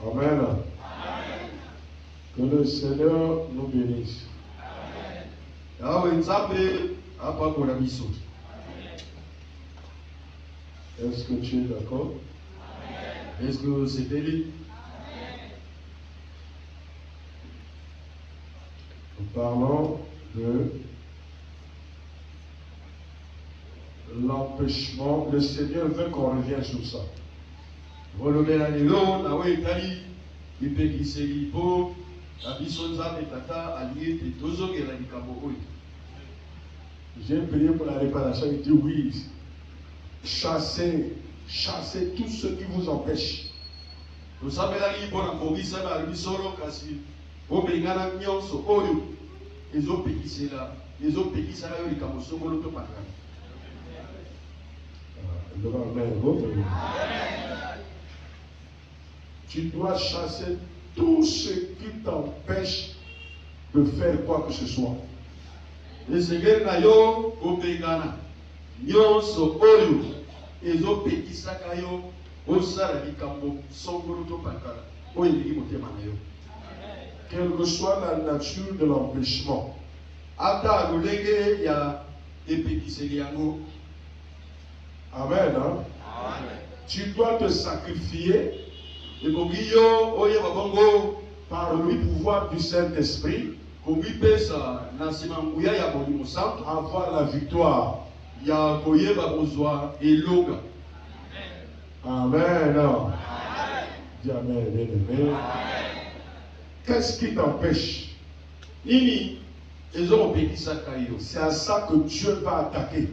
Amen. Que le Seigneur nous bénisse. Est-ce que tu es d'accord? Est-ce que c'est béni? Nous parlons de l'empêchement. Le Seigneur veut qu'on revienne sur ça. J'ai prié pour la réparation. Il dit oui. Chassez tout ce qui vous empêche. Tu dois chasser tout ce qui t'empêche de faire quoi que ce soit. Le Seigneur n'a yo obégana. Nyonso oyo ezopekisaka yo osala likambo songolo to pakala oyo ndiki motema na yo. Quelle que soit la nature de l'empêchement. Ata lolenge ya epekiseli yango. Amen. Hein? Amen. Tu dois te sacrifier par le pouvoir du Saint-Esprit avoir la victoire. Amen. Dis amen, bien-aimé. Qu'est-ce qui t'empêche? C'est à ça que Dieu va attaquer.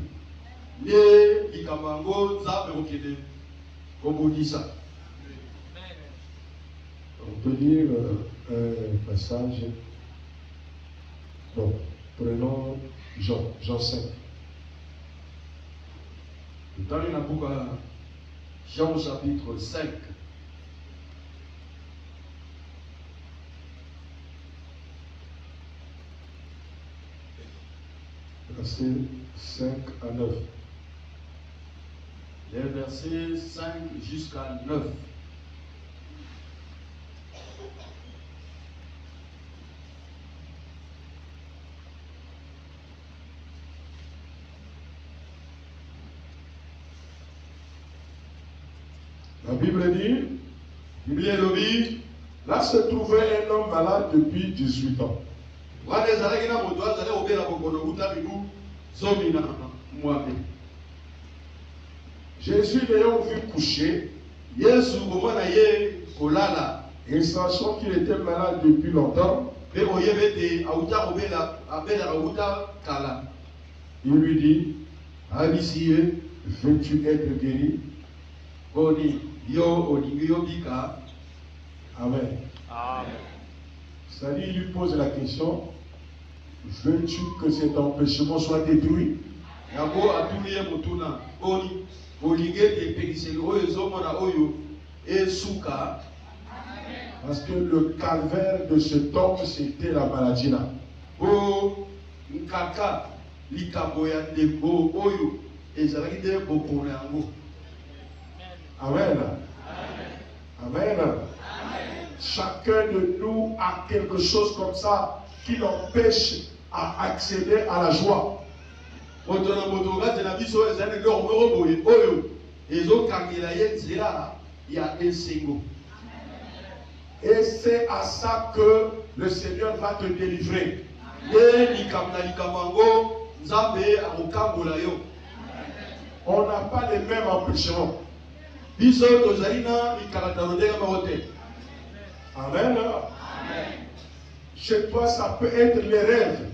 On peut lire un passage. Donc, prenons Jean 5. Dans le Jean chapitre 5. Versets 5 à 9. Les versets 5 jusqu'à 9. La Bible dit, là se trouvait un homme malade depuis 18 ans. Jésus l'ayant vu coucher, et sachant qu'il était malade depuis longtemps, il lui dit, veux-tu être guéri? Amen. C'est-à-dire, il lui pose la question, veux-tu que cet empêchement soit détruit? Parce que le calvaire de cet homme, c'était la maladie là. Amen. Amen. Chacun de nous a quelque chose comme ça qui l'empêche à accéder à la joie. Et c'est à ça que le Seigneur va te délivrer. On n'a pas les mêmes empêchements. Amen. Chez toi, ça peut être les rêves.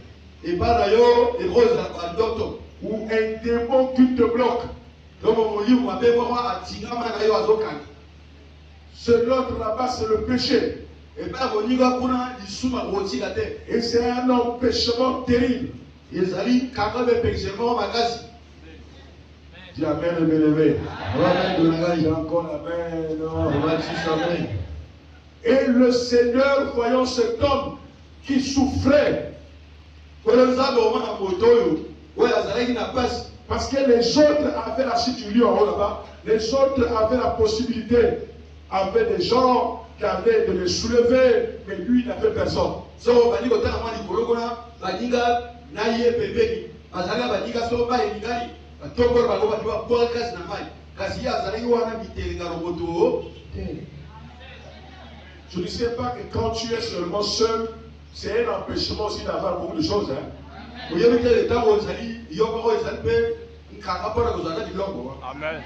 Ou un démon qui te bloque. Ce l'autre là-bas, c'est le péché. Et c'est un empêchement terrible. Dis amen, bien-aimé. Encore amen. Et le Seigneur, voyant cet homme qui souffrait, parce que les autres avaient la chute du lion là-bas, les autres avaient la possibilité, avaient des gens d'aller, de le soulever, mais lui, il n'avait personne. So bani kotana mwa likolo kona baninga na ye pembeni bazalaka baninga so ba elingani batongolo bango bati bakola kasi na mai kasi ya azalaki wana mitelenga roboto. Je ne sais pas que quand tu es seulement seul, c'est un empêchement aussi d'avoir beaucoup de choses. Hein? Oyebi te le ntango ozali yoko oyo ezali mpe nkanga mpona kozala biloko. Amen.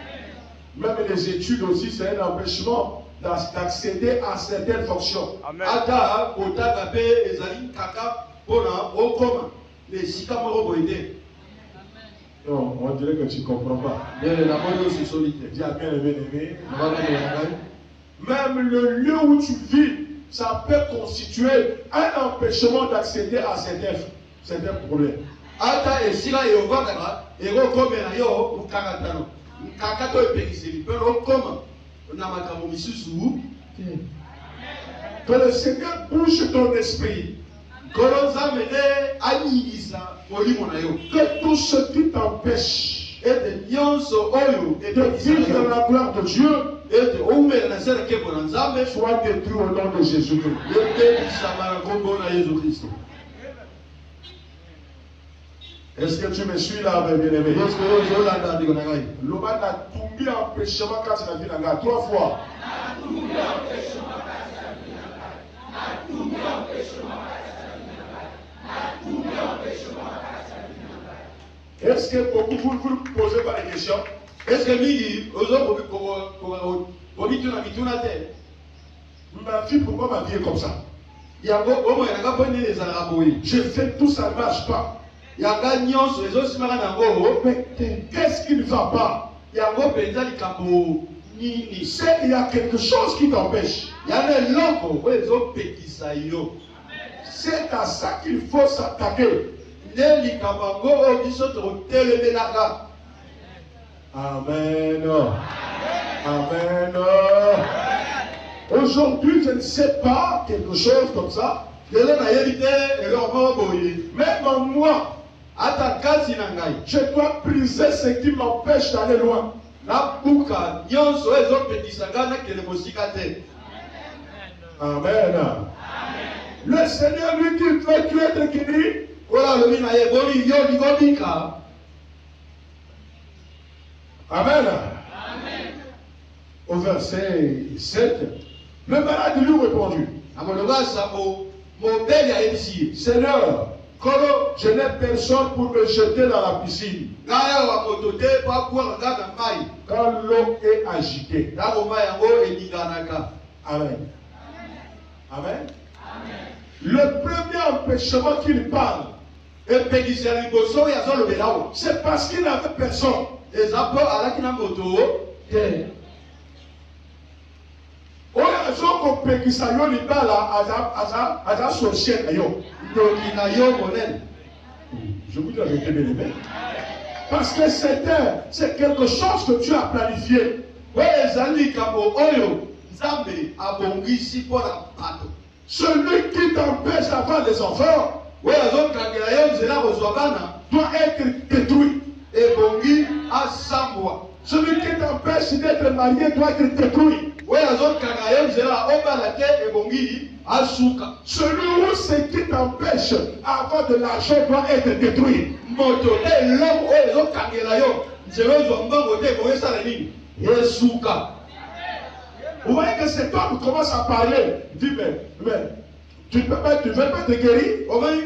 Même les études aussi, c'est un empêchement d'accéder à certaines fonctions. Amen. Ata kotanga mpe ezali nkanga mpona okoma esika moko boye te. Non, on dirait que tu ne comprends pas. La moni oyo solide. Dis à bien aimé. Même Même le lieu où tu vis, ça peut constituer un empêchement d'accéder à certains problèmes. ata esika eyovandaka ekokomela yo nkakatano nkaka to epekiseli mpe okoma na makambo misusu. Que le Seigneur bouge ton esprit. Nkolo nzambe nde anyingisa molimo na yo Que tout ce qui t'empêche ete nyonso oyo de vivre dans la gloire de Dieu ete oumela na se na nkembo na nzambe soit détruit au nom de Jésus-Christ. ebebisama na nkombo na yesu kristo. Est-ce que tu me suis là, mes bien-aimés? yesu oyo ozolanda ndeko na ngai L'homme a tombé empêchement quand il a vu la gare 3 fois. Est-ce que beaucoup vous posez pas des questions? est ce que mingi ozokomituna mituna te Ma vie, pourquoi ma vie est comme ça? yango omoyelanga mpo nini ezalaka boye Je fais tout, ça ne marche pas. yanga nyonso ezosimaka nango Mais qu'est-ce qui ne va pas? yango mpenza likambo nini C'est qu'il y a quelque chose qui t'empêche. yana eloko oyo ezopekisa yo. C'est à ça qu'il faut s'attaquer. nde likambo yango oyo biso tokotelemelaka. Amen. Amen. Aujourd'hui, je ne sais pas quelque chose comme ça. lelo nayebi te eloko moko boye Même en moi, ata kati na ngai je dois briser ce qui m'empêche d'aller loin. nabuka nyonso oyo ezopekisa ngai nakende mosika te. Amen. Le Seigneur lui dit, veux-tu être guéri? oyo alobi na ye boli yo likobika. Amen. Au verset 7, le malade lui répondit, na molongo ya sambo mobeli ayebisi ye Seigneur, kolo je n'ai personne pour me jeter dans la piscine ngai awa moto te po akwaka ngai na mai quand l'eau est agitée. ntango mai yango eninganaka. Amen. Amen. Le premier empêchement qu'il parle, epekisi ya liboso oyo azolobela awa c'est parce qu'il n'avait personne. eza mpo alaki na moto te. Oyo azokopekisa yo libala aza sorcier na yo. ndoki na yo monene. Je vous dis la vérité, bien aimé. Parce que c'est quelque chose que tu as planifié. oyo ezali likambo oyo nzambe abongisi mpo na bato. Celui qui t'empêche d'avoir des enfants oyo azokangela yo nzela kozwa bana doit être détruit. ebongi asambwa. Celui qui t'empêche d'être marié doit être détruit. oyo azokanga yo nzela obala te ebongi asuka. Celui où ce qui t'empêche d'avoir de l'argent doit être détruit. moto te eloko oyo ezokangela yo nzela ozwa mbango te ebongi esala nini esuka. Vous voyez que cet homme commence à parler. Il dit, mais tu ne veux pas te guérir? omoni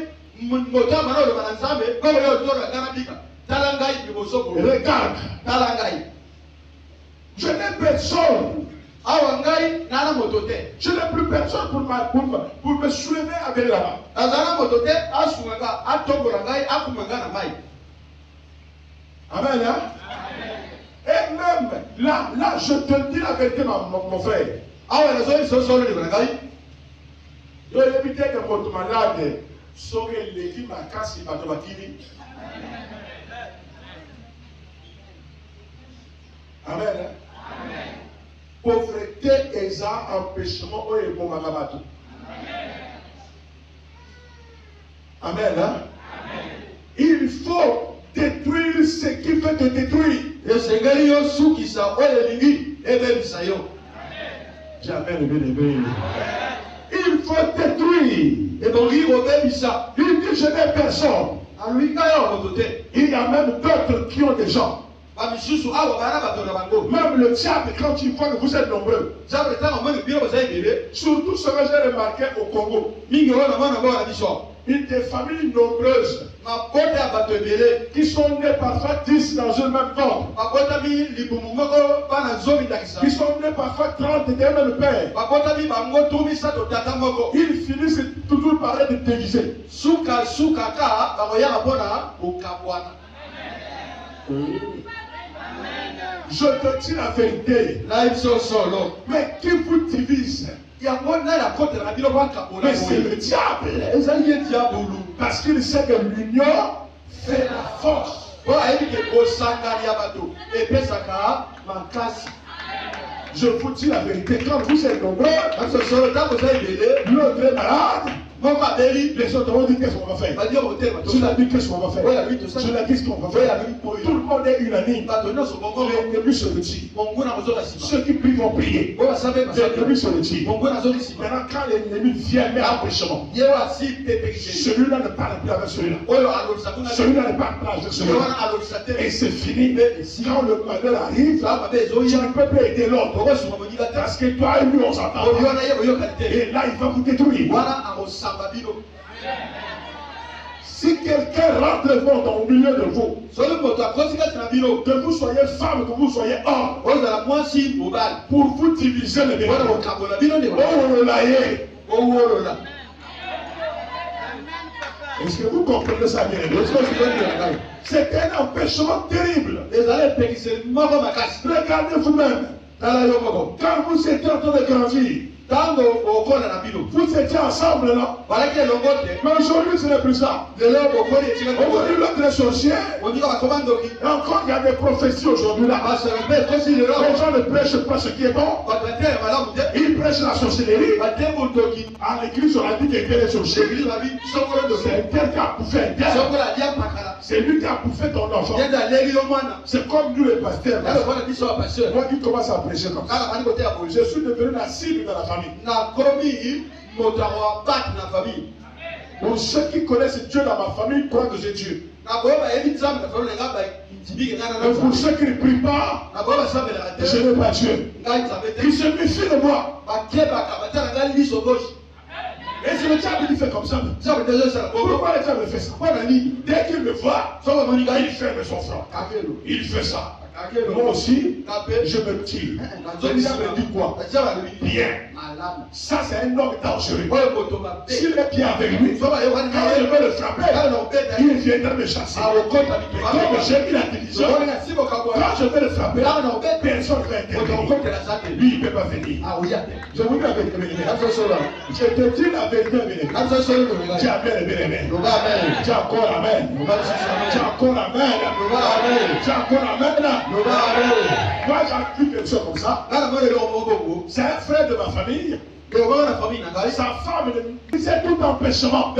moto amana oloba na nzambe koko yo ozolanga na bika tala ngai liboso boye Regarde, tala ngai je n'ai personne. awa ngai nana moto te Je n'ai plus personne pour me soulever avec la main. nazala moto te asunga nga atombola ngai akuma nga na mai. Amen. Hein? Et même là, je te dis la vérité, mon frère. awa nazoli sosolo ndeko na ngai Yo éviter que votre malade soit lévi ma casse bato bakini. Amen. Hein? Pauvreté et empêchement oyo ebomaka bato. Amen. Hein? Il faut détruire ce qui veut te détruire. esengeli yo sukisa oyo elingi ebebisa yo. Jamais bien-aimé. Il faut détruire. Et bon, il revient ça. Il dit, je n'ai personne. À lui, quand il Il y a même d'autres qui ont des gens. Même le diable, quand il voit que vous êtes nombreux, surtout ce que j'ai remarqué au Congo, une des familles nombreuses qui sont nées parfois 10 dans un même ventre, qui sont nés parfois 30 d'un même père, ils finissent toujours par être déguisés. Je te dis la vérité. Mais qui vous divise? Mais c'est le diable. Parce qu'il sait que l'union fait la force. Je vous dis la vérité. Quand vous êtes nombreux, l'autre est malade. Les autres vont dire qu'est-ce qu'on va faire. Je l'ai dit qu'est-ce qu'on va faire. Je l'ai dit ce qu'on va faire. Tout le monde est unanime. L'ennemi se retire. Ceux qui prient vont prier. L'ennemi se retire. Maintenant, quand l'ennemi vient mettre un péchement, celui-là ne parle plus avec celui-là. Celui-là ne parle plus avec celui-là. Et c'est fini. Quand le malheur arrive, tu ne peux plus aider l'autre. Parce que toi et lui, on s'entend. Et là, il va vous détruire. Si quelqu'un rentre au milieu de vous, que vous soyez femme, que vous soyez homme, pour vous diviser le bien, est-ce que vous comprenez ça bien? C'est un empêchement terrible. Regardez vous-même. Quand vous étiez en train de grandir, vous étiez ensemble, non? Mais aujourd'hui, ce n'est plus ça. Aujourd'hui, l'autre est sorcier. Et encore, il y a des prophéties aujourd'hui là. Les gens ne prêchent pas ce qui est bon. Ils prêchent la sorcellerie. À l'église, on a dit qu'il était sorcier. C'est tel qui a bouffé un tel. C'est lui qui a bouffé ton enfant. C'est comme nous les pasteurs. Moi qui commence à prêcher comme ça. Je suis devenu la cible de la famille. Pour ceux qui connaissent Dieu dans ma famille, croient que j'ai Dieu. Mais pour ceux qui ne prient pas, je n'ai pas Dieu. Ils se méfient de moi. Et c'est le diable qui fait comme ça. Pourquoi le diable fait ça? Dès qu'il me voit, il ferme son front. Il fait ça. Moi aussi, je me tire. Le diable dit quoi? Bien. Ça, c'est un homme dangereux. S'il est bien avec lui, quand je vais le frapper, il viendra me chasser. Comme j'ai mis la division, quand je vais le frapper, personne ne va intervenir. Lui, il ne peut pas venir. Je vous dis la vérité. Je te dis la vérité. Tu as bien aimé. Tu as encore amen. Tu as encore amen. Tu as encore amen. Moi, j'ai vu quelque chose comme ça. C'est un frère de ma famille. Sa femme, c'est tout empêchement.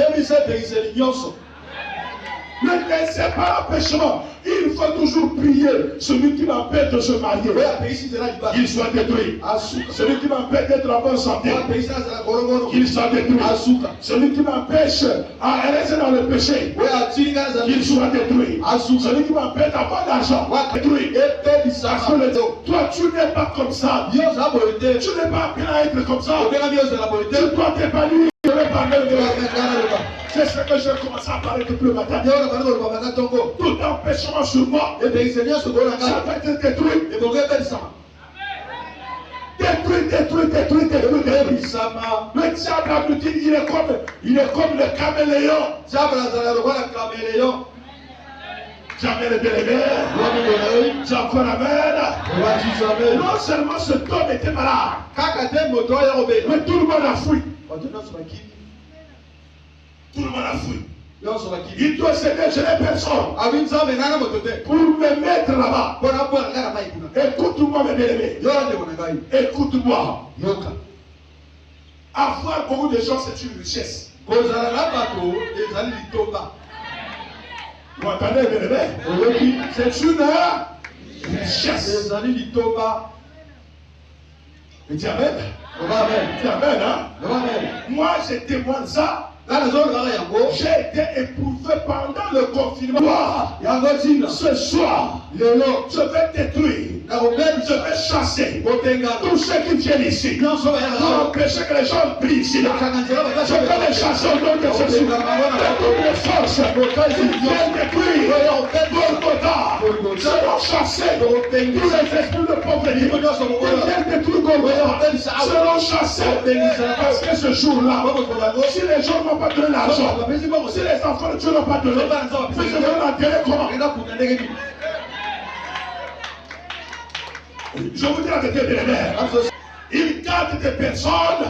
Ne laissez pas l'empêchement. Il faut toujours prier. Celui qui m'empêche de se marier, il soit détruit. Celui qui m'empêche d'être en bonne santé, il soit détruit. Celui qui m'empêche à rester dans le péché, il soit détruit. Celui qui m'empêche d'avoir l'argent, détruit. Parce que toi, tu n'es pas comme ça. Tu n'es pas appelé à être comme ça. Tu dois t'épanouir. C'est ce que je commence à parler depuis le matin. Tout empêchement sur moi, ça va être détruit. Détruit. Le diable a dit, il est comme le caméléon. Jamais le bien-aimé. Tu as encore amen. Non seulement ce homme était malade, mais tout le monde a fui. Tout le monde a fui. Il doit s'aider, je n'ai personne pour me mettre là-bas. Écoute-moi, mes bien-aimés. Écoute-moi. Avoir beaucoup de gens, c'est une richesse. Vous entendez, bien-aimés? C'est une richesse. Le diabète. Dis amen, hein? Moi, je témoigne ça. J'ai été éprouvé pendant le confinement. Ce soir, je vais détruire, je vais chasser tous ceux qui viennent ici pour empêcher que les gens prient ici. Je vais les chasser au nom de Jésus. De toutes les forces qui viennent détruire Golgotha seront chassés. Tous les esprits de pauvreté qui viennent détruire Golgotha seront chassés. Parce que ce jour-là, si les gens n'ont pas donné l'argent, si les enfants de Dieu n'ont pas donné, puis je vais l'enterrer comment? Je vous dis la vérité, il garde des personnes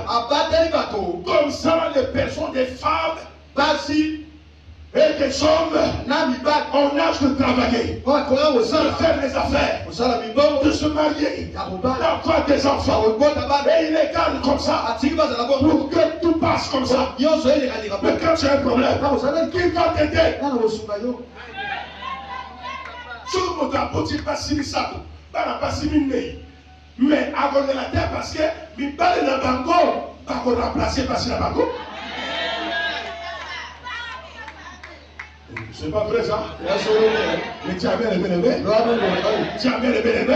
comme ça, des personnes, des femmes et des hommes en âge de travailler, de faire les affaires, de se marier, d'avoir des enfants, et il les garde comme ça pour que tout passe comme ça. Mais quand tu as un problème, qui va t'aider? Sur mon drapeau, tu passes si ça, mais avant de la terre, parce que mi parle de banco, pas qu'on remplacer parce que la banco. C'est pas vrai ça? Mais tu as bien les bénévés. Tu as bien les bénévés.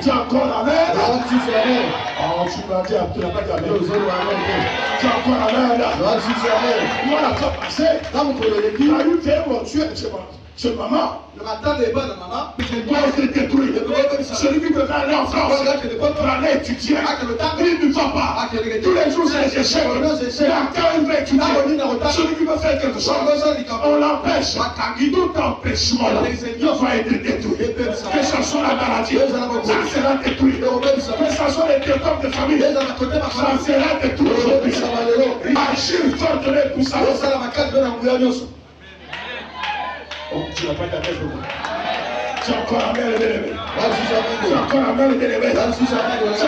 Tu as encore la merde. Oh, tu m'as dit, tu n'as pas dit la merde. Tu as encore la merde. Moi, la fois passée, il a eu fait mon Dieu chez maman. Le matin, les bonnes maman, il doit être détruit. Celui qui veut aller en France, pour aller étudier, il ne va pas. Tous les jours, c'est les échecs. Quand il veut étudier, celui qui veut faire quelque chose, on l'empêche. Tout empêchement, il va être détruit. Que ce soit la maladie, ça sera détruit. Que ce soit les détours de famille, ça sera détruit aujourd'hui. Agir fortement pour ça. Oh, tu n'as pas été avec moi. Tu as encore la main élevée. Tu as encore la main élevée. Tu as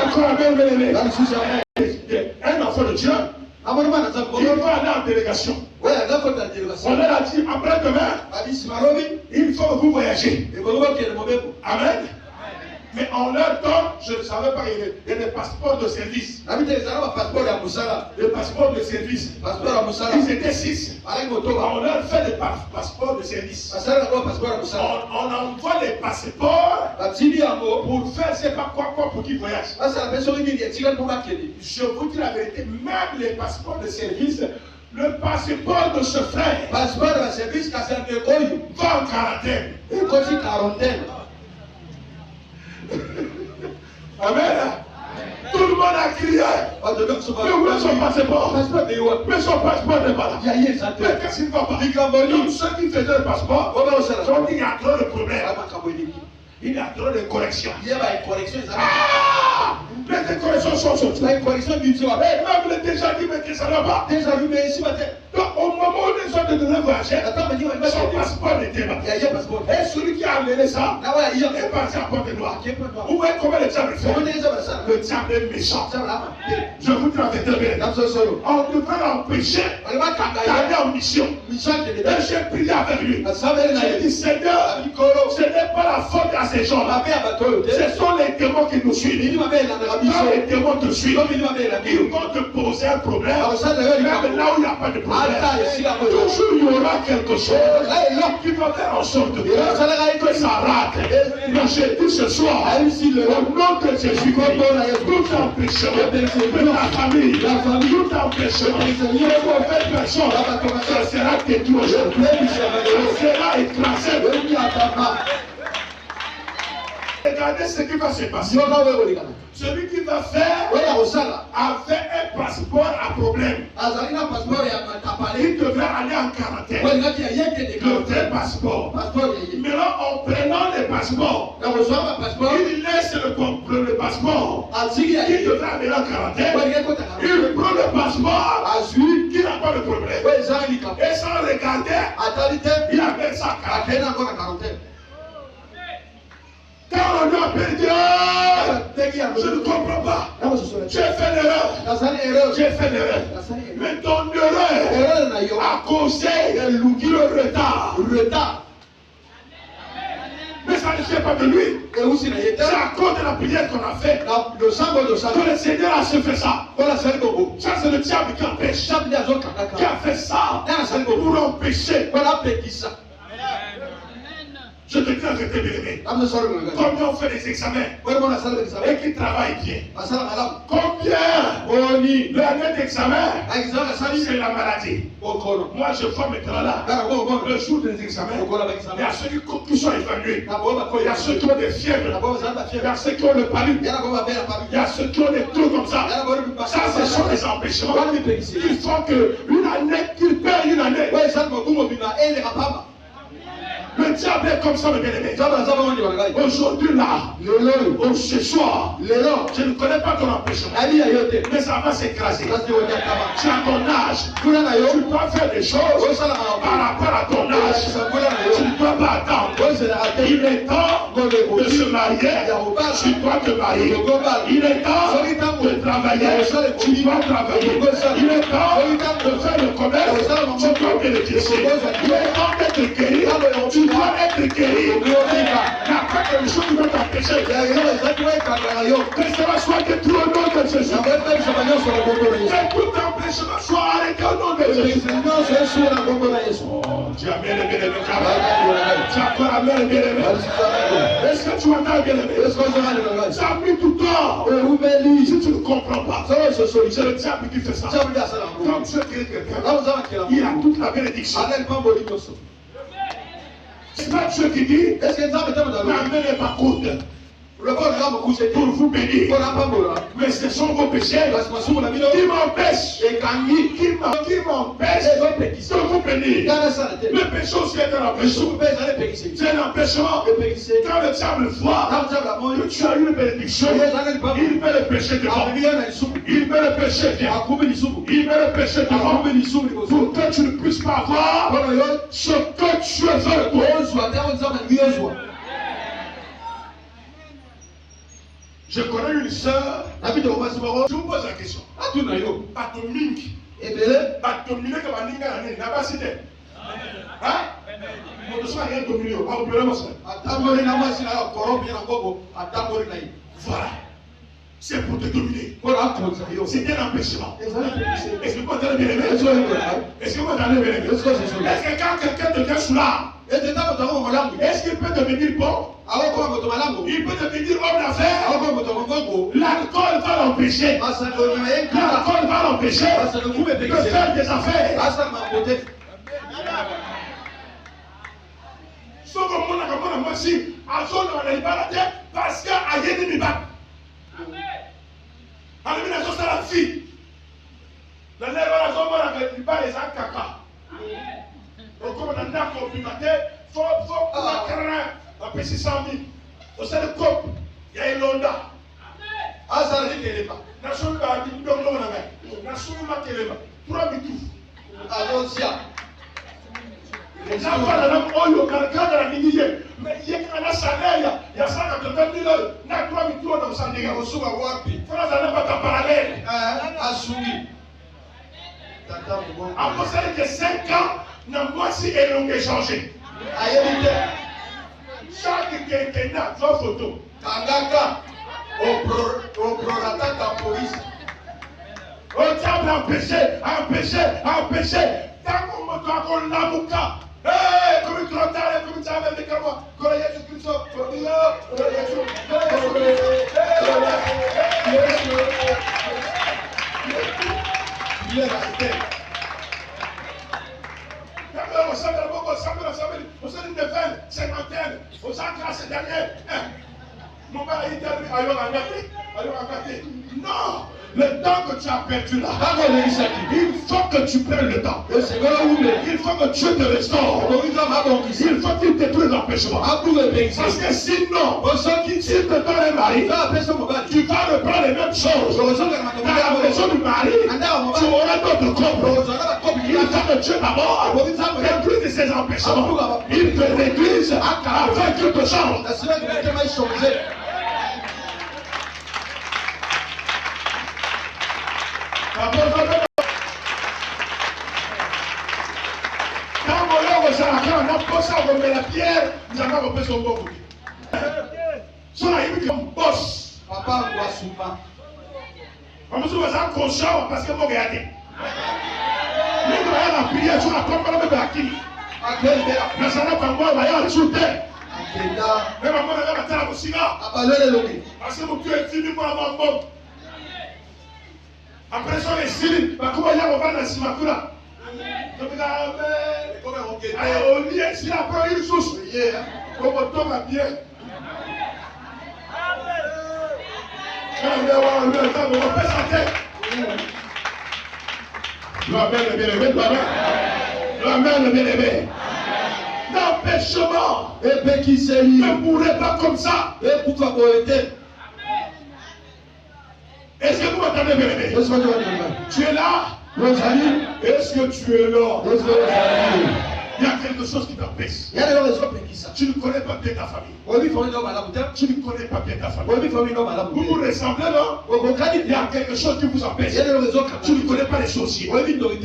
encore la main élevée. Un enfant de Dieu, il va aller en délégation. On leur a dit, après-demain, il faut que vous voyagez. Amen. Mais on leur donne, je ne savais pas, il y a des passeports de service. Les passeports de service. Ils étaient 6. On leur fait des passeports de service. On envoie les passeports pour faire, c'est pas quoi pour qu'ils voyagent. Je vous dis la vérité, même les passeports de service, le passeport de ce frère va en quarantaine. Amen. Tout le monde a crié. Mais où est son passeport? Mais son passeport n'est pas là. Mais qu'est-ce qu'il ne va pas? Donc ceux qui faisaient le passeport, ont dit qu'il y a trop de problèmes. Il y a trop de corrections. Les corrections sont sorties. Même le déjà dit, mais que ça ne va pas. Donc au moment où les gens devaient voyager, son passeport n'était pas. Et celui qui a amené ça est parti à Pointe-Noire. Vous voyez comment le diable fait? Le diable est méchant. Je vous dis la vérité. On devrait l'empêcher d'aller en mission. Et j'ai prié avec lui. J'ai dit, Seigneur, ce n'est pas la faute à ces gens-là. Ce sont les démons qui nous suivent. Quand les démons te suivent, ils vont te poser un problème. Même là où il n'y a pas de problème. Toujours il y aura quelque chose qui va faire en sorte que ça rate. Mais j'ai dit ce soir, au nom de Jésus, tout empêchement de la famille, tout empêchement de mauvaise personne, ça sera détruit aujourd'hui. Ça sera écrasé. Regardez ce qui va se passer. Celui qui va faire avait un passeport à problème. Il devrait aller en quarantaine. Le vrai passeport. Maintenant, en prenant les passeports, il laisse le passeport. Il devrait aller en quarantaine. Il prend le passeport qui n'a pas de problème. Et sans regarder, il appelle ça quarantaine. Quand on lui appelle, je ne comprends pas. J'ai fait l'erreur. J'ai fait l'erreur. Mais ton erreur a causé le retard. Mais ça ne fait pas de lui. C'est à cause de la prière qu'on a fait que le Seigneur a fait ça. Ça, c'est le diable qui empêche. Qui a fait ça pour empêcher. Je te dis que tu es bien-aimé. Combien on fait des examens et qui travaillent bien? Combien l'année d'examen, c'est la maladie. Moi, je vois maintenant là, le jour des examens, il y a ceux qui sont évanouis. Il y a ceux qui ont des fièvres. Il y a ceux qui ont le palu. Il y a ceux qui ont des trucs comme ça. Ça, ce sont des empêchements. Il faut qu'une année, qu'ils perdent une année. Le diable est comme ça, mes bien-aimés. Aujourd'hui, là, ce soir, je ne connais pas ton empêchement, mais ça va s'écraser. Tu as ton âge, tu dois faire des choses par rapport à ton âge. Tu ne dois pas attendre. Il est temps de se marier. Tu dois te marier. Il est temps de travailler. Tu dois travailler. Il est temps de faire le commerce. Tu dois bénéficier. Il est temps d'être guéri. Tu dois être guéri. Il n'y a pas quelque chose qui va t'empêcher. Que cela soit détruit au nom de Jésus. Que tout empêchement soit arrêté au nom de Jésus. Oh, tu as bien aimé. Tu as encore aimé bien-aimé. Est-ce que tu entends bien-aimé? Ça a mis du temps. Si tu ne comprends pas, c'est le diable qui fait ça. Quand tu es quelqu'un, il a toute la bénédiction. C'est pas Dieu qui dit, n'amenez pas courte pour vous bénir. Mais ce sont vos péchés qui m'empêchent de vous bénir. Le péché aussi est un empêchement. C'est un empêchement. Quand le diable voit que tu as une bénédiction, il met le péché devant. Il met le péché devant. Il met le péché devant pour que tu ne puisses pas avoir ce que tu veux. Je connais une sœur. Je vous pose la question. Batomingi. Batominé comme un ninga l'année. N'a pas cité. Hein? Voilà. C'est pour te dominer. C'est un empêchement. Est-ce que vous entendez bien aimé? Est-ce que vous entendez bien aimé? Est-ce que quand quelqu'un te cache là, est-ce qu'il peut devenir bon? Il peut devenir homme d'affaires. L'alcool va l'empêcher. L'alcool va l'empêcher de faire des affaires. Ce que moi, aussi, à zone on a libéré parce qu'il y a des débats. Alors, c'est la fille. La lèvre à la zone, on a libéré les caca. Donc, comme on a un complimenté, il faut la craindre. On peut 600 000. On sait le cop. Il y a une londa. Ah, ça veut dire qu'elle est pas. Nation va dire, donc, on a même. Nation va qu'elle est pas. 3 000 tout. Attention. La voix de l'homme, oh, quelqu'un de la négligée. Mais il y a un salaire, il y a 180 000 euros. Il y a 3 000 euros dans sa négligée. Il faut pas ta parallèle. Assoumi. Après ça, il y a 5 ans, moi si elle a changé. Chaque quinquennat, trois photos. Kangaka, au prorata de police. Au diable empêché. Tant qu'on l'a mouka. Comme tu l'entends, comme tu as avec moi. Quand Jésus-Christ, il est resté. On s'est dit de 20, 50, on s'est grâce dernier. Mon père a dit, allons engagé. Non! Le temps que tu as perdu là, il faut que tu prennes le temps. Il faut que Dieu te restaure. Il faut qu'il détruise l'empêchement. Parce que sinon, s'il te donne un mari, tu vas reprendre les mêmes choses. Dans la maison du mari, tu auras d'autres couples. Il faut que Dieu d'abord détruise ces empêchements. Il te détruise afin que tu te changes. Quand on a posé la pierre, nous avons repris son bon côté. So I become boss. Papa Wasuma. Comme si vous êtes conscient parce que vous regardez. Mais vous avez la prière sur la tombe de la qui. Mais ça n'a pas moi, va y aller sur terre. Mais maman, elle va faire la cigare. Parce que vous pouvez finir pour avoir un bon. Après ça, les Syriens, comment il y a un vent dans ce matin-là? On dit, si la première chose, comme on tombe à bien. L'Amen, le bien-aimé. L'empêchement ne pourrait pas comme ça. Est-ce que vous m'entendez, bien-aimé? Tu es là? Est-ce que tu es là? Il y a quelque chose qui t'empêche. Tu ne connais pas bien ta famille. Tu ne connais pas bien ta famille. Vous vous ressemblez là? Il y a quelque chose qui vous empêche. Tu ne connais pas les sorciers.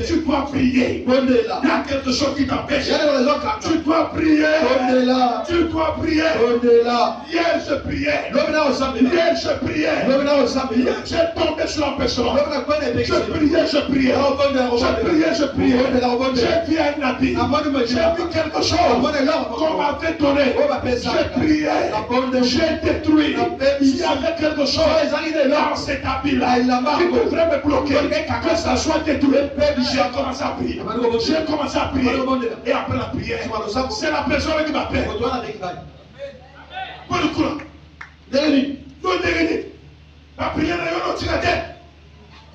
Tu dois prier. Il y a quelque chose qui t'empêche. Tu dois prier. Tu dois prier. Hier je priais. Hier je priais. Hier j'ai tombé sur l'empêchement. Je priais. Je priais. J'ai vu un habit. J'ai vu quelque chose qu'on m'avait donné. J'ai prié. J'ai détruit. Il y avait quelque chose dans cet habit-là qui devrait me bloquer. Que ça soit détruit. J'ai commencé à prier. Et après la prière, c'est la personne qui m'appelle. La prière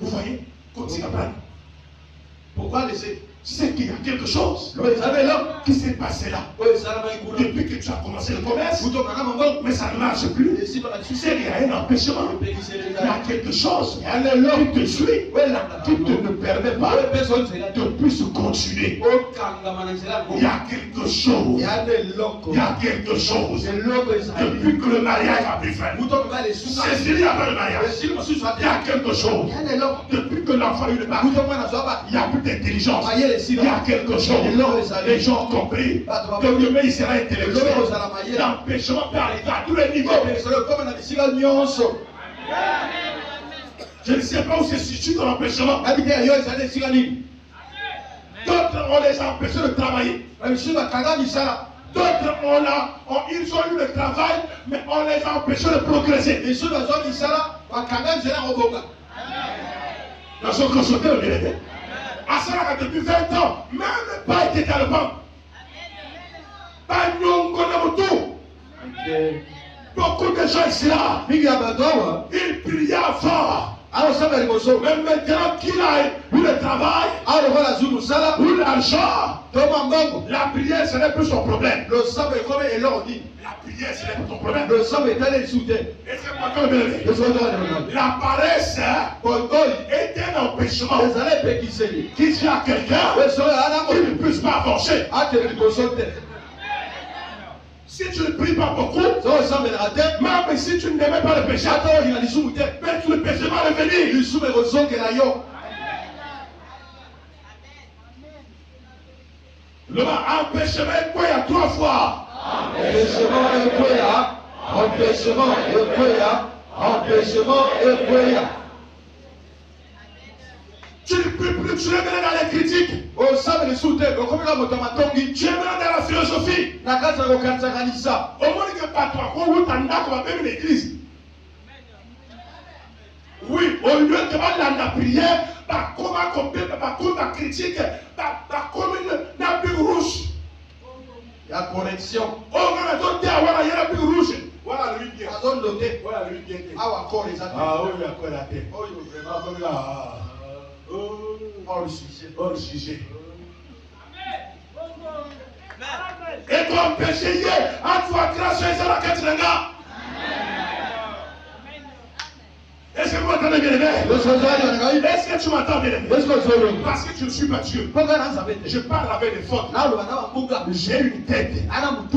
vous voyez, continue à parler. Pourquoi laisser? C'est qu'il y a quelque chose qui s'est passé là. Depuis que tu as commencé le commerce, mais ça ne marche plus. C'est qu'il y a un empêchement. Il y a quelque chose qui te suit, qui ne permet pas de plus continuer. Il y a quelque chose. Il y a quelque chose. Depuis que le mariage a pris fin. C'est s'il n'y a pas de mariage. Il y a quelque chose. Depuis que l'enfant a eu le mari, il n'y a plus d'intelligence. Il y a quelque chose. Les gens ont compris que demain il sera intellectuel. L'empêchement peut arriver à tous les niveaux. Je ne sais pas où se situe dans l'empêchement. D'autres, on les a empêchés de travailler. D'autres, ils ont eu le travail, mais on les a empêchés de progresser. Dans son consulté, on dirait. Asara depuis 20 ans, même pas été dans le banc. Pas beaucoup de gens ici là, ils priaient fort. Même maintenant qu'il a eu le travail, ou l'argent, la prière ce n'est plus son problème. La prière ce n'est plus son problème. Et c'est pourquoi la paresse est un empêchement qui dit à quelqu'un qui ne puisse pas avancer. Si tu ne pries pas beaucoup, même si tu n'aimais pas le péché, mais le péché va revenir. Le empêchement est quoi il y a 3 fois. Tu ne peux plus, tu es maintenant dans les critiques. Tu es maintenant dans la philosophie. Au moins que pas toi, on va même l'église. Oui, au lieu de la prière, comment la critique, comme une nappe rouge. Il y a correction. Oh, il y a la plus rouge. Voilà lui bien. Voilà lui bien. Ah, encore les amis. Ah oui, il y a quoi la tête. Oh, vraiment comme là. Hors sujet. Et ton péché y est, à toi grâce à la Katranga. Est-ce que vous m'entendez bien aimé? Est-ce que tu m'entends bien aimé? Parce que je ne suis pas Dieu. Je parle avec les fautes. J'ai une tête.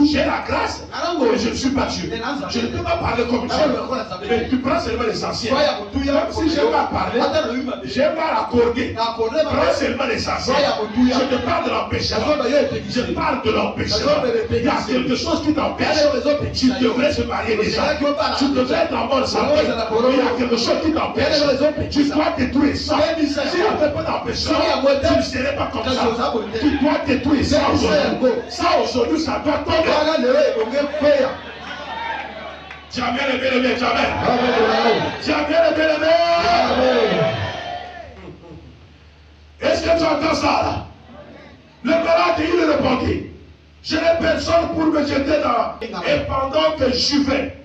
J'ai la grâce. Mais je ne suis pas Dieu. Je ne peux pas parler comme Dieu. Mais tu prends seulement l'essentiel. Même si je n'ai pas parlé, j'ai mal accordé. Prends seulement l'essentiel. Je te parle de l'empêchement. Je parle de l'empêchement. Il y a quelque chose qui t'empêche. Tu devrais se marier déjà. Tu devrais être en bonne santé. Il y a quelque chose qui t'empêche. Tu dois détruire ça. Si on ne peut pas t'empêcher, tu ne serais pas comme ça. Tu dois détruire ça aujourd'hui. Ça aujourd'hui, ça doit tomber. Tu as bien aimé, jamais. Tu as bien aimé. Est-ce que tu entends ça là? Le malade, il répondit. Je n'ai personne pour me jeter dans. Et pendant que je vais,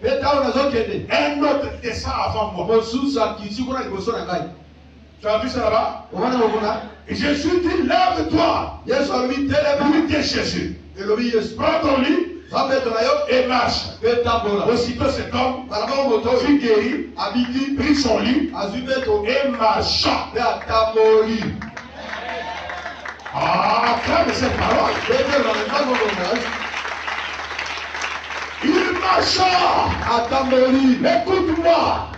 un autre descend avant moi. Tu as vu ça là-bas? Et Jésus dit, lève-toi. Lui dit Jésus. Prends ton lit et marche. Aussitôt cet homme fut guéri, prit son lit et marcha. Ah, frère de cette parole. Il marcha. Écoute-moi.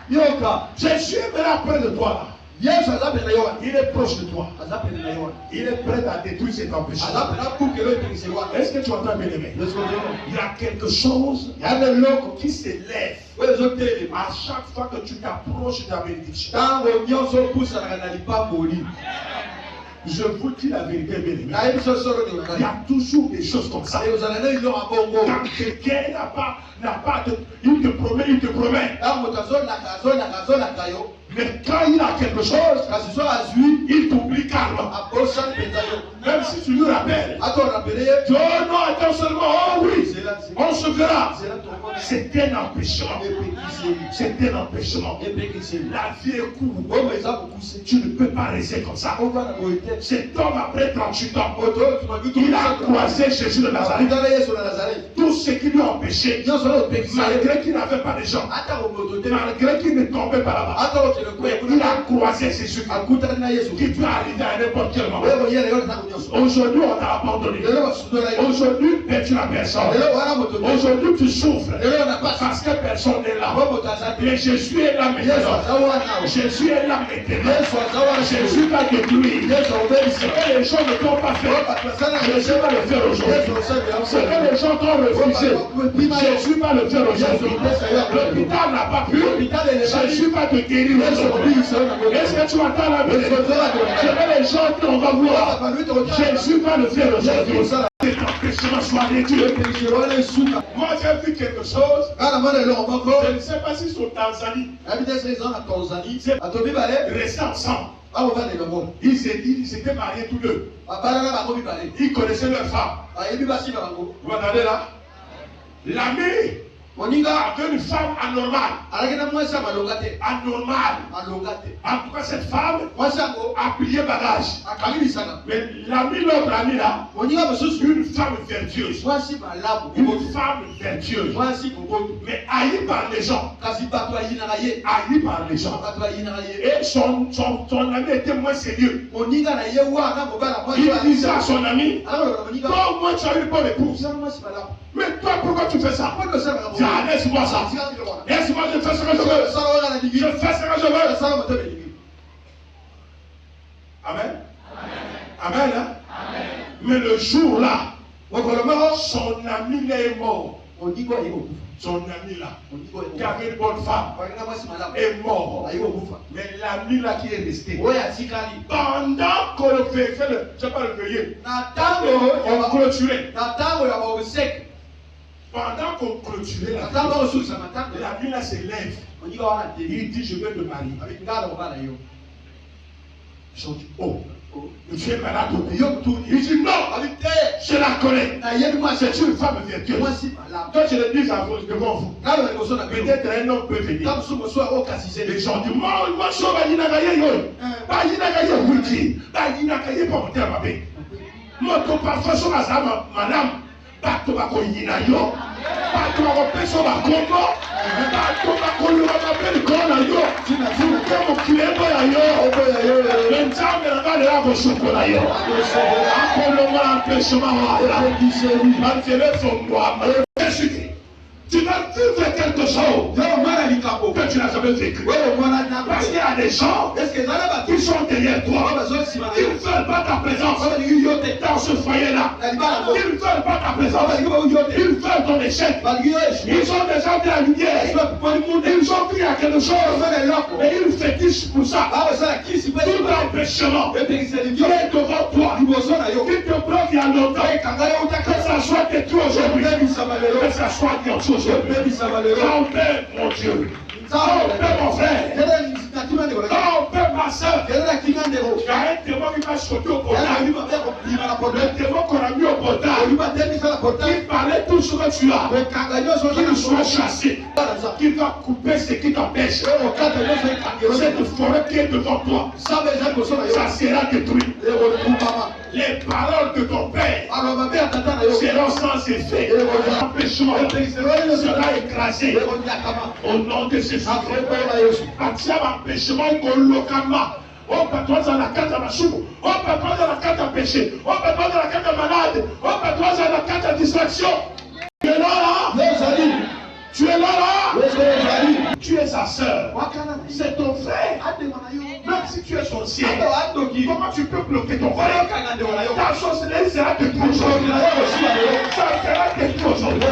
Jésus est là près de toi. Il est proche de toi. Il est prêt à détruire cet empêchement. Est-ce que tu entends bien aimé? Il y a quelque chose, il y a un loco qui s'élève. À chaque fois que tu t'approches de la bénédiction. Je vous dis la vérité, bien aimé. Il y a toujours des choses comme ça. Quand quelqu'un n'a pas de. Il te promet. Mais quand il a quelque chose, il t'oublie carrément. Même si tu lui rappelles. Dieu, non, attends seulement. Oh oui, on se verra. C'est un empêchement. C'est un empêchement. La vie est courte. Tu ne peux pas rester comme ça. Cet homme, après 38 ans, il a croisé Jésus de Nazareth. Tout ce qui lui a empêché, malgré qu'il n'avait pas de gens, malgré qu'il ne tombait pas là-bas, il a croisé Jésus qui peut arriver à n'importe quel moment. Aujourd'hui, on t'a abandonné. Aujourd'hui, tu n'as personne. Aujourd'hui, tu souffres parce que personne n'est là. Mais Jésus est là maintenant. Jésus est là maintenant. Jésus va détruire. Ce que les gens ne t'ont pas fait, Jésus va le faire aujourd'hui. Ce que les gens t'ont refusé, Jésus va le faire aujourd'hui. L'hôpital n'a pas pu, Jésus va te guérir aujourd'hui. Est-ce que tu entends la vérité? Ce que les gens qui on va voir, Jésus va le faire aujourd'hui. Cet empêchement soit réduit. Moi j'ai vu quelque chose. Je ne sais pas si c'est au Tanzanie. Rester ensemble. Ils étaient mariés tous deux. Ils connaissaient leur femme. Vous entendez là? L'ami avait une femme anormale. Anormale. En tout cas, cette femme a plié bagage. Mais l'ami, l'autre ami là, une femme vertueuse. Une femme vertueuse. Mais haïe par les gens. Haïe par les gens. Et son ami était moins sérieux. Il disait à son ami, toi, moi, tu as une bonne épouse. Mais toi, pourquoi tu fais ça? Laisse-moi ça. Laisse-moi, je fais ce que je veux. Je fais ce que je veux. Amen. Amen. Hein? Mais le jour là, son ami là est mort. Son ami là, qui avait une bonne femme, est mort. Mais l'ami là qui est resté, pendant qu'on fait le, je ne sais pas le veiller, on clôturait. Pendant qu'on clôturait l'ami là s'élève. Il dit, je vais me marier. Ils ont dit, oh. Tu es malade au pays. Il dit non, je la connais. C'est une femme vertueuse. Quand je le dis devant vous, peut-être un homme peut venir. Les gens disent, moi, je suis madame, bato bakoyina yo, bato bakopesa bakombo, bato bakoluka mabe likolo na yo, fuke mokilebo ya yo, le nzambe na nga lela kosokola yo, akolongola mpesoma wana, banzela efongwama. Tu vas vivre quelque chose que tu n'as jamais vécu. Parce qu'il y a des gens qui sont derrière toi. Ils ne veulent pas ta présence dans ce foyer-là. Ils ne veulent pas ta présence. Ils veulent ton échec. Ils ont déjà vu la lumière. Ils ont vu à quelque chose. Et ils fétichent pour ça. Tout l'empêchement qui est devant toi, qui te bloque il y a longtemps, que ça soit détruit aujourd'hui, que ça soit dit aujourd'hui. Quand Père, mon Dieu, quand Père, mon frère, quand Père, ma soeur, il y a un démon qui m'a sauté au portail. Le démon qu'on a mis au portail, qui parlait tout ce que tu as, qu'il soit chassé, qu'il va couper ce qui t'empêche. Cette forêt qui est devant toi, ça sera détruit. Les paroles de ton Père seront sans effet. L'empêchement sera écrasé au nom de Jésus. Atia l'empêchement kolokama. On peut toi dans la carte à machou, on peut toi dans la carte à péché, on peut toi dans la carte à malade, on peut toi dans la carte à distraction. Tu es là, tu es là, tu es sa soeur, c'est ton frère. Même si tu es sorcier, comment tu peux bloquer ton frère? Ta sorcellerie sera détruite aujourd'hui. Ça sera détruit aujourd'hui.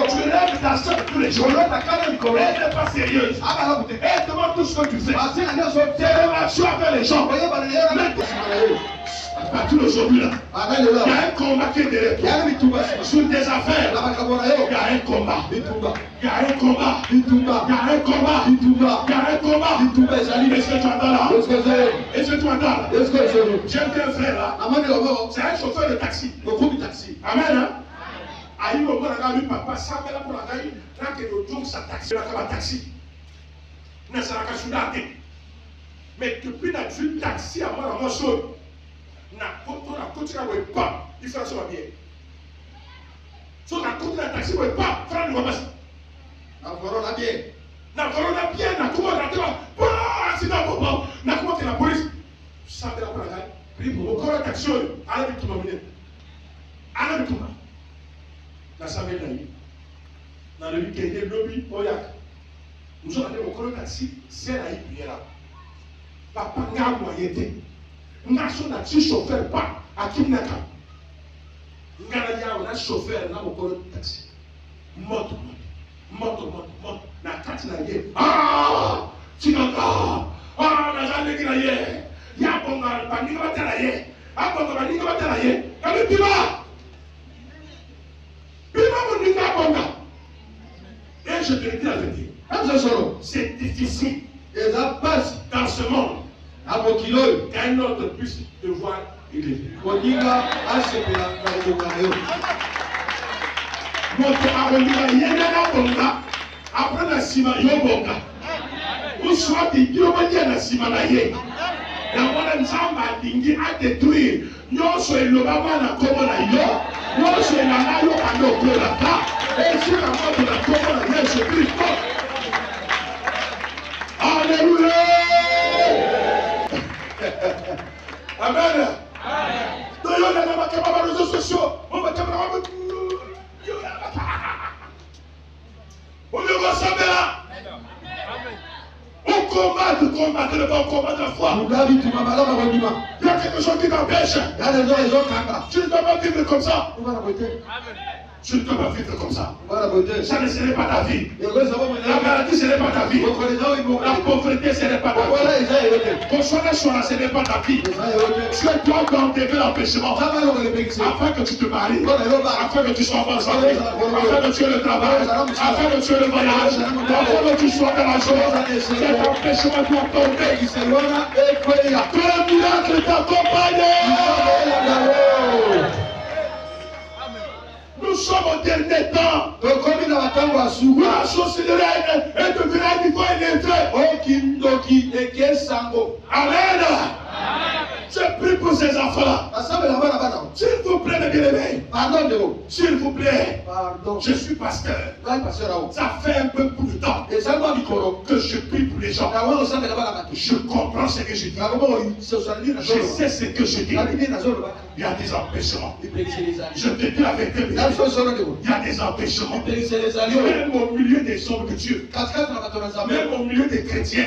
Tu lèves ta soeur tous les jours. Elle n'est pas sérieuse. Elle demande tout ce que tu fais. Tes relations avec les gens. À partir d'aujourd'hui, il y a un combat qui est derrière toi. Sur tes affaires, il y a un combat. Il y a un combat. Il y a un combat. Il y a un combat. Est-ce que tu entends là? Est-ce que tu entends là? J'ai un frère là. C'est un chauffeur de taxi. Amen. Hein? Aïe, on va regarder papa, ça va pour la gagne. Là, que le jour, ça taxi. Là, comme un taxi. Mais ça n'a qu'à soudain. Mais depuis la vie taxi, à moi, la chose. Na côté là où pas il fait ça bien so na côté la taxi où pas frère nous va na corona bien na comment na toi pas accident bon na comment que la police ça va la prendre puis pour encore taxi ala bitu mamine ala bitu na ça va là na le week-end lobby oyak nous sommes allés au corona taxi c'est là il là papa nga moyenté naso na ti chauffeur pas akinaka ngana yawo na chauffeur na mokolo taxi moto na kati na ye tinaka na zale kina ye ya bonga baninga batala ye abonga baninga batala ye kale bima moninga bonga et je te dis la vérité c'est difficile et ça passe dans ce monde qu'un autre puisse te voir élevé. Après la sima, yobonga. Ou soit il y a la sima na ye. La mona nzamba dingi a détruire. Nyonso elobama na komo na yo. Nyonso elana yo andoko la ta. Et si la mort de la komo na Yesu Christ. Alléluia. Amen. Donc il y a des réseaux sociaux. On va on combat le bon combat de la foi. Il y a quelque chose qui t'empêche. Tu ne dois pas vivre comme ça. Tu ne dois pas vivre comme ça. Ça ne serait pas ta vie. La maladie, ce n'est pas ta vie. La pauvreté, ce n'est pas ta vie. Ton soin ce n'est pas ta vie. Tu dois enlever l'empêchement afin que tu te maries, afin que tu sois en santé, afin que tu aies le travail, afin que tu aies le voyage, afin que tu sois dans la joie. Cet empêchement doit tomber. Que le miracle t'accompagne. Nous sommes au dernier temps. La sorcellerie est devenue un niveau élevé. Amen. Je prie pour ces enfants-là. S'il vous plaît, les bien-aimés. S'il vous plaît. Je suis pasteur. Ça fait un peu plus de temps que je prie pour les gens. Je comprends ce que je dis. Je sais ce que je dis. Il y a des empêchements. Je te dis la vérité. Il y a des empêchements. Même au milieu des hommes de Dieu. Même au milieu des chrétiens.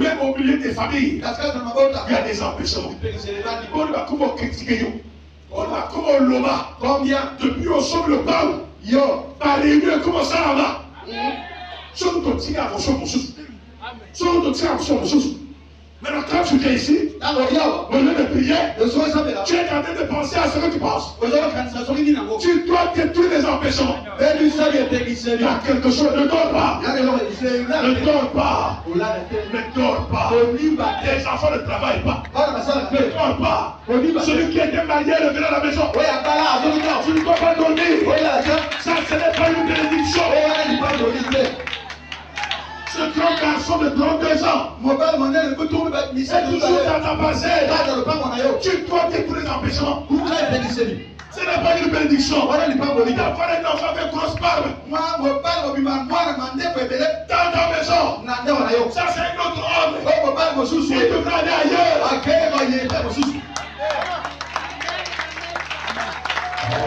Même au milieu des familles. Il y a des empêchements. On va comment critiquer. On va comment l'oma. Combien depuis au sommet le parle. Par les lieux, comment ça là-bas. Sommes ton tir à vos choses. Sommes ton tir à vos choses. Maintenant, quand tu viens ici, au lieu de prier, tu es en train de penser à ce que tu penses. Tu dois détruire les empêchements. Il y a quelque chose, ne dors pas. Ne dors pas. Ne dors pas. Les enfants ne travaillent pas. Ne dors pas. Celui qui était marié revient à la maison. Tu ne dois pas dormir. Ça, ce n'est pas une bénédiction. Ce grand garçon de 32 ans, c'est toujours dans ta passée. Tu dois détruire les empêchements. Ce n'est pas une bénédiction. D'avoir un enfant avec grosse barbe dans ta maison. Ça, c'est un autre homme. Il devra aller ailleurs.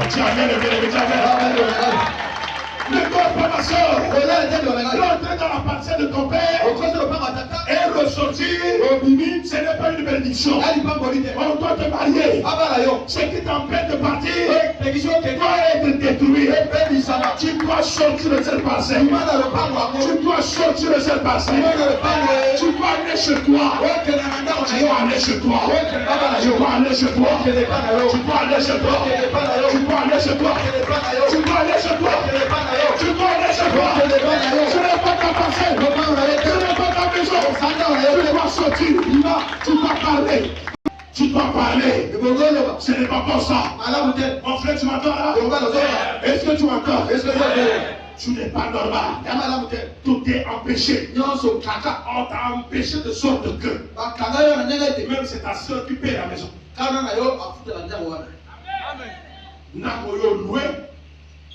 Tiens, ne dors pas, ma soeur. L'entrée dans la parcelle de ton père et ressortir, ce n'est pas une bénédiction. On doit te marier. Ce qui t'empêche de partir doit être détruit. Tu dois sortir de cette parcelle. Tu dois sortir de cette parcelle. Tu dois aller chez toi. Tu dois aller chez toi. Tu dois aller chez toi. Tu dois aller chez toi. Tu dois aller chez toi. Tu dois aller chez toi. Tu dois aller chez toi. Ce n'est pas ta parcelle. Ce n'est pas ta maison. Tu dois sortir. Tu dois parler. Tu dois parler. Ce n'est pas pour ça. Mon frère, tu m'entends là? Est-ce que tu m'entends? Tu n'es pas normal. Tout est empêché. On t'a empêché de sortir de que. Même c'est ta soeur qui paie la maison. Nakoyo loué.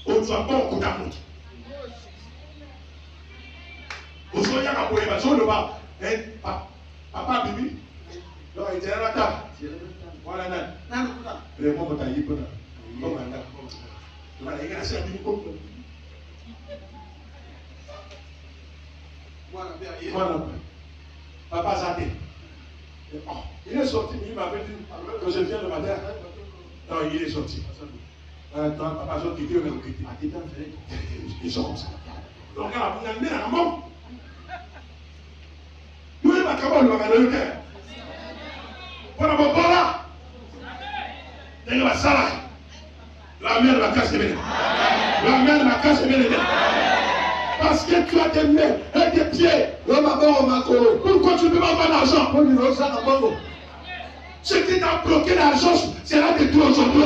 On doit pas au coup d'amour. Aujourd'hui, il y a un problème. Je ne pas. Papa, Bibi. Donc, il était là. Voilà, le monde est allé pour là. Voilà, il y a un certain nombre. Voilà. Papa Zate. Il est sorti, il m'avait dit que je viens le matin. Non, il est sorti. Papa Zate, il est occupé. Ils sont comme ça. Donc, on a mis un mot. Nous, il va acabar le magasin. Voilà, bon, voilà. Il va ça là. La mère va casser les La mère va casser les parce que tu as des mains et des pieds. Pourquoi tu ne peux pas avoir d'argent? Ce qui t'a bloqué l'argent, c'est là détruit aujourd'hui.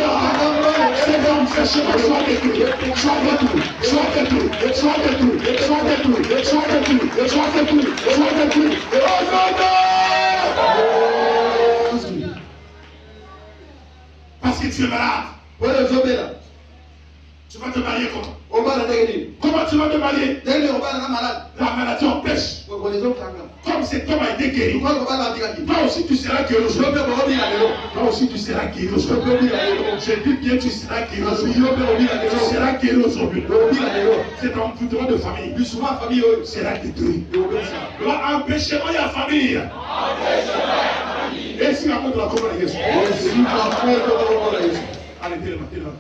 C'est là où fait chemin, soit détruit, soit détruit, soit détruit, soit détruit, soit détruit, soit détruit, soit détruit, soit détruit. Parce que tu es malade. Tu vas te marier comment? Comment tu vas te marier? La maladie empêche. Comme cet homme a été guéri, toi aussi tu seras guéri aujourd'hui. Toi aussi tu seras guéri aujourd'hui. Je dis bien tu seras guéri aujourd'hui. Tu seras guéri aujourd'hui. C'est ton foudron de famille. Plus souvent famille sera détruit. Empêchez-moi la famille. Et si la mort de la communauté. Allez, tellement.